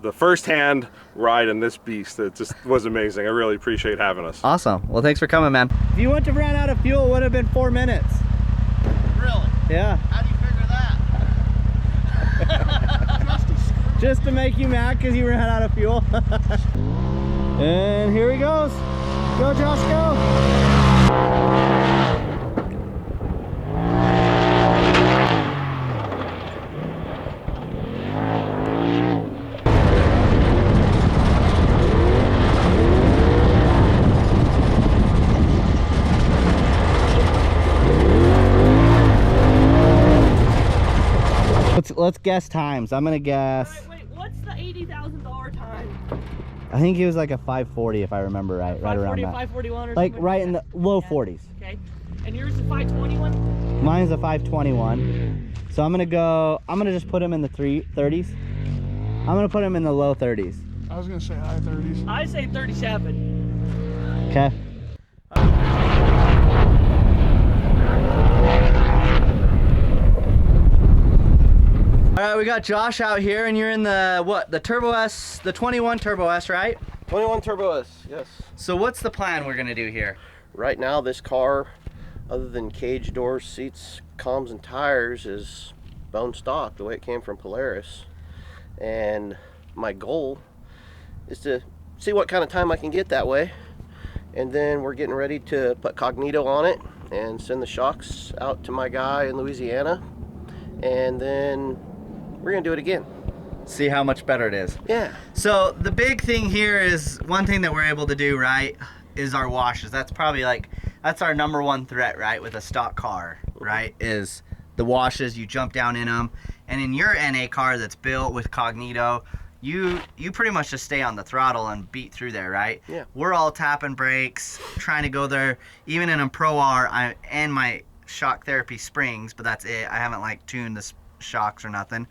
the first-hand ride in this beast. It just was amazing. I really appreciate having us. Awesome. Well, thanks for coming, man. If you wouldn't have ran out of fuel, it would have been 4 minutes. Really? Yeah. How do you figure that? Just to make you mad because you ran out of fuel. And here he goes. Go, Josh, go. Let's guess times. I'm gonna guess. Wait, what's the $80,000 time? I think it was like a 540 if I remember right, right around that. 541 or like something right like in the low 40s. Okay. And yours is 521? Mine's a 521. So I'm gonna just put him in the 30s. I'm gonna put him in the low 30s. I was gonna say high 30s. I say 37. Okay. All right, we got Josh out here, and you're in the what? The Turbo S, the 21 Turbo S, right? 21 Turbo S, yes. So what's the plan we're gonna do here? Right now, this car, other than cage doors, seats, comms, and tires, is bone stock, the way it came from Polaris. And my goal is to see what kind of time I can get that way. And then we're getting ready to put Cognito on it and send the shocks out to my guy in Louisiana. And then we're gonna do it again. See how much better it is. Yeah. So the big thing here is one thing that we're able to do, right, is our washes. That's probably like, that's our #1 threat, right, with a stock car, right, is the washes. You jump down in them. And in your NA car that's built with Cognito, you pretty much just stay on the throttle and beat through there, right? Yeah. We're all tapping brakes, trying to go there. Even in a Pro R, and my shock therapy springs, but that's it. I haven't like tuned the shocks or nothing.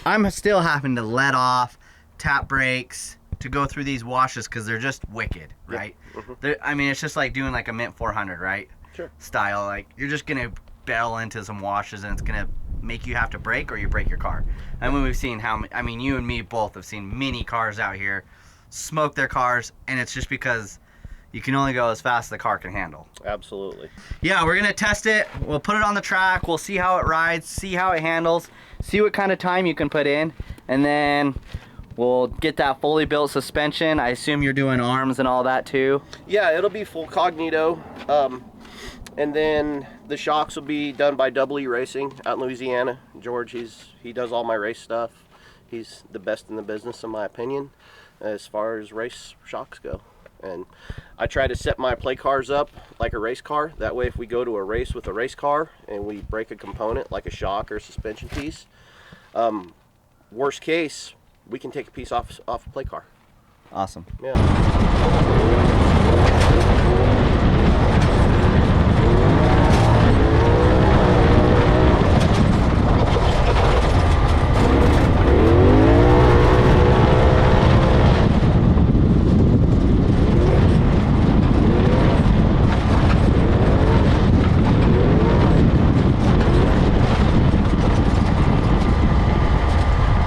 I'm still having to let off, tap brakes to go through these washes because they're just wicked, right? Yeah. I mean, it's just like doing like a Mint 400, right? Sure. Style. Like you're just gonna bail into some washes and it's gonna make you have to brake or you break your car. And when we've seen how, I mean, you and me both have seen many cars out here smoke their cars, and it's just because you can only go as fast as the car can handle. Absolutely. Yeah, we're gonna test it. We'll put it on the track. We'll see how it rides, see how it handles, see what kind of time you can put in, and then we'll get that fully built suspension. I assume you're doing arms and all that too. Yeah, it'll be full Cognito. And then the shocks will be done by Double E Racing out in Louisiana. George, he does all my race stuff. He's the best in the business, in my opinion, as far as race shocks go. And I try to set my play cars up like a race car. That way, if we go to a race with a race car and we break a component like a shock or a suspension piece, worst case, we can take a piece off a play car. Awesome. Yeah.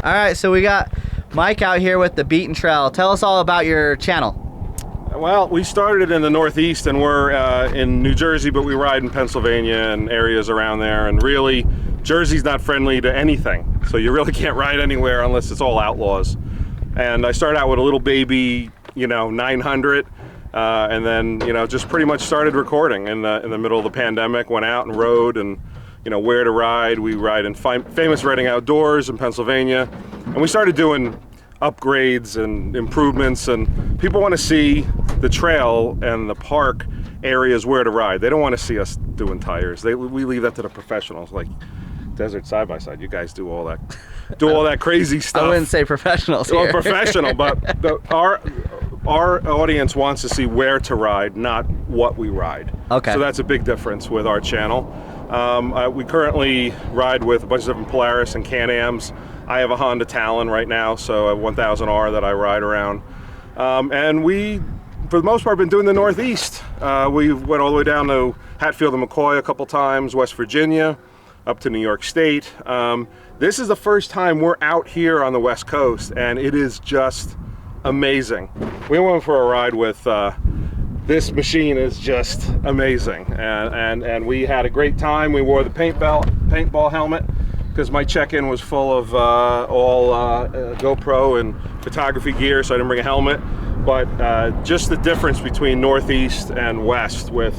All right, so we got Mike out here with the Beaten Trail. Tell us all about your channel. Well, we started in the Northeast, and we're in New Jersey, but we ride in Pennsylvania and areas around there. And really, Jersey's not friendly to anything, so you really can't ride anywhere unless it's all outlaws. And I started out with a little baby, 900, and then just pretty much started recording in the middle of the pandemic. Went out and rode, and where to ride. We ride in famous Reading Outdoors in Pennsylvania, and we started doing upgrades and improvements, and people want to see the trail and the park areas where to ride. They don't want to see us doing tires. We leave that to the professionals, like Desert Side by Side. You guys do all that crazy stuff. I wouldn't say professionals here. Well, professional, but our audience wants to see where to ride, not what we ride. Okay. So that's a big difference with our channel. We currently ride with a bunch of different Polaris and Can-Ams. I have a Honda Talon right now, so a 1000R that I ride around. And we, for the most part, been doing the Northeast. We went all the way down to Hatfield and McCoy a couple times, West Virginia, up to New York State. Then This is the first time we're out here on the West Coast, and it is just amazing. We went for a ride with this machine is just amazing, and we had a great time. We wore the paintball helmet because my check-in was full of all GoPro and photography gear, so I didn't bring a helmet. But just the difference between Northeast and West with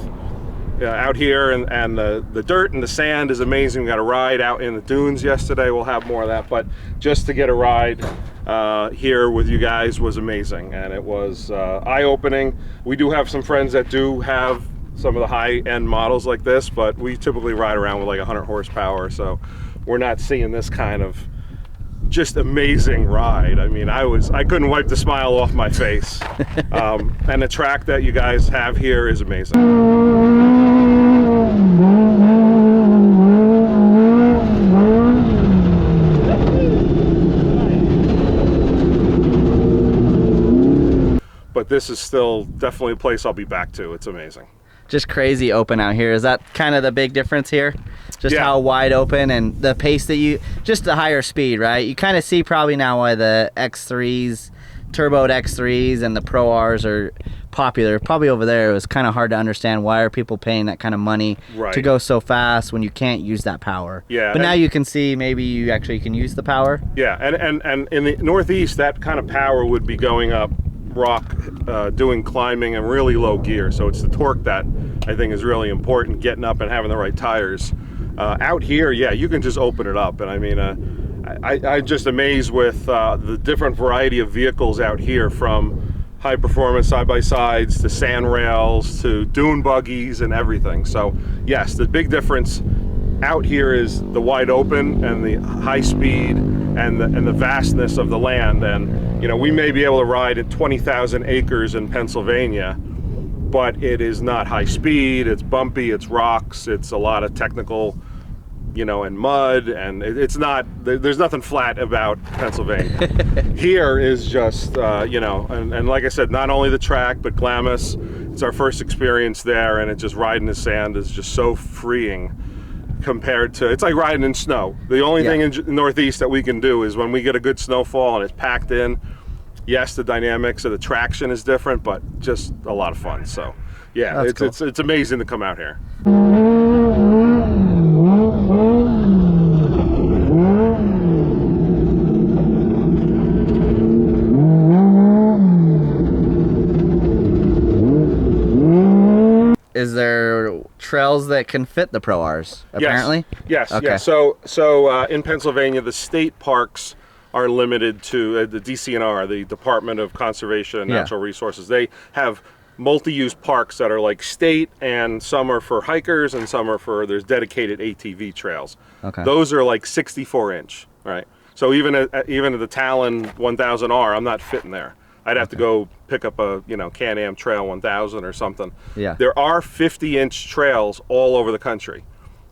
out here, and the dirt and the sand is amazing. We got a ride out in the dunes yesterday. We'll have more of that, but just to get a ride here with you guys was amazing, and it was eye-opening. We do have some friends that do have some of the high-end models like this, but we typically ride around with like 100 horsepower, so we're not seeing this kind of just amazing ride. I mean, I couldn't wipe the smile off my face. And the track that you guys have here is amazing. But this is still definitely a place I'll be back to. It's amazing. Just crazy open out here. Is that kind of the big difference here? Just how wide open and the pace that just the higher speed, right? You kind of see probably now why the X3s, turboed X3s and the Pro Rs are popular. Probably over there it was kind of hard to understand why are people paying that kind of money to go so fast when you can't use that power. Yeah. But now you can see maybe you actually can use the power. Yeah, and in the Northeast, that kind of power would be going up rock, doing climbing and really low gear. So it's the torque that I think is really important, getting up and having the right tires. Out here, yeah, you can just open it up. And I mean, I'm just amazed with the different variety of vehicles out here, from high performance side-by-sides to sand rails to dune buggies and everything. So yes, the big difference out here is the wide open and the high speed and the vastness of the land. And you know, we may be able to ride at 20,000 acres in Pennsylvania, but it is not high speed. It's bumpy, it's rocks, it's a lot of technical, you know, and mud, and it's not, there's nothing flat about Pennsylvania. Here is just, you know, and like I said, not only the track, but Glamis. It's our first experience there, and it just riding the sand is just so freeing compared to, it's like riding in snow. The only thing in Northeast that we can do is when we get a good snowfall and it's packed in, yes, the dynamics of the traction is different, but just a lot of fun. So yeah, it's amazing to come out here. Is there trails that can fit the Pro Rs, apparently? Yes. Okay. Yeah. So in Pennsylvania, the state parks are limited to the DCNR, the Department of Conservation and Natural Resources. They have multi-use parks that are like state, and some are for hikers and some are for, there's dedicated ATV trails. Okay. Those are like 64-inch, right? So even at the Talon 1000R, I'm not fitting there. I'd have to go pick up a, you know, Can-Am Trail 1000 or something. Yeah. There are 50-inch trails all over the country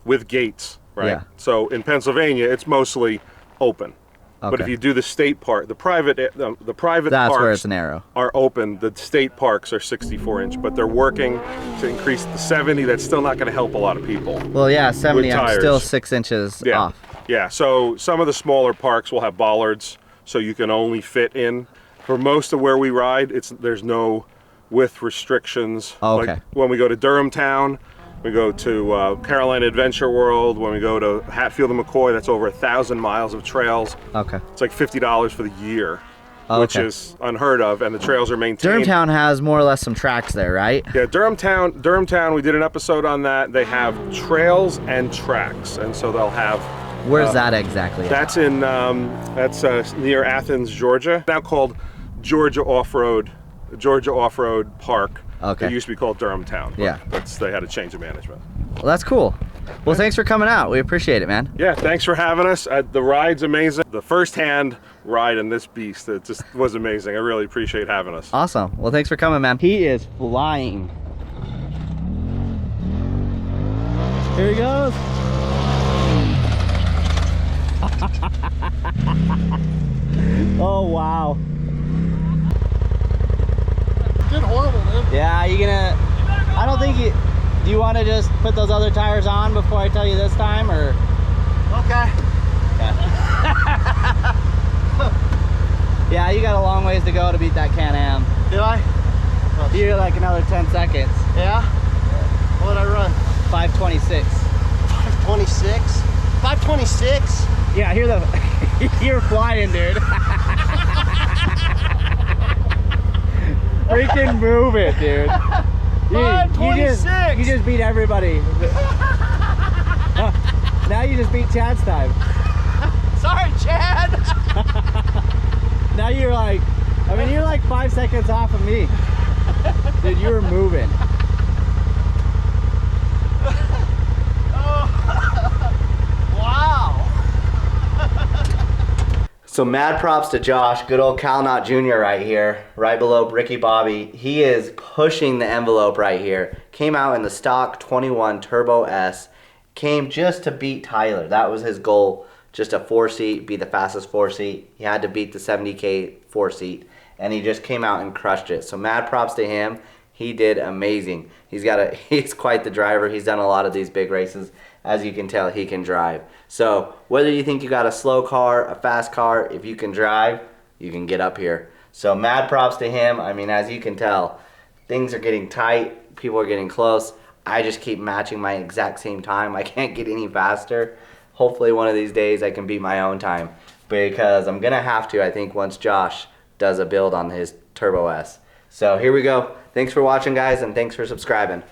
with gates, right? Yeah. So in Pennsylvania, it's mostly open. Okay. But if you do the state park, the private that's where it's narrow. Are open. The state parks are 64-inch, but they're working to increase the 70. That's still not going to help a lot of people. Well, yeah, 70. I'm still 6 inches off. Yeah. So some of the smaller parks will have bollards, so you can only fit in. For most of where we ride, there's no width restrictions. Oh, okay. Like when we go to Durham Town, we go to Carolina Adventure World. When we go to Hatfield and McCoy, that's over 1,000 miles of trails. Okay. It's like $50 for the year, which is unheard of, and the trails are maintained. Durham Town has more or less some tracks there, right? Yeah, Durham Town, we did an episode on that. They have trails and tracks, and so they'll have. Where's that exactly? That's in near Athens, Georgia. Now called Georgia Off-Road Park. Okay. It used to be called Durham Town. Yeah. They had a change of management. Well, that's cool. Well, thanks for coming out. We appreciate it, man. Yeah, thanks for having us. The ride's amazing. The first-hand ride in this beast, it just was amazing. I really appreciate having us. Awesome. Well, thanks for coming, man. He is flying. Here he goes. Oh, wow. Did horrible, man. Yeah, I don't think do you want to just put those other tires on before I tell you this time, or? Okay. Yeah. Yeah, you got a long ways to go to beat that Can-Am. Did I? You're like another 10 seconds. Yeah? What did I run? 5:26. 5:26? 5:26? Yeah, you're flying, dude. Freaking move it, dude. You just beat everybody. Now you just beat Chad's time. Sorry, Chad. Now you're like 5 seconds off of me. Dude, you were moving. Wow. So mad props to Josh, good old Calnot Jr. right here, right below Ricky Bobby. He is pushing the envelope right here. Came out in the stock 21 Turbo S. Came just to beat Tyler. That was his goal. Just a 4-seat, be the fastest 4-seat. He had to beat the 70K 4-seat. And he just came out and crushed it. So mad props to him. He did amazing. He's quite the driver. He's done a lot of these big races. As you can tell, he can drive. So whether you think you got a slow car, a fast car, if you can drive, you can get up here. So mad props to him. I mean, as you can tell, things are getting tight. People are getting close. I just keep matching my exact same time. I can't get any faster. Hopefully one of these days I can beat my own time, because I'm gonna have to, I think, once Josh does a build on his Turbo S. So here we go. Thanks for watching, guys, and thanks for subscribing.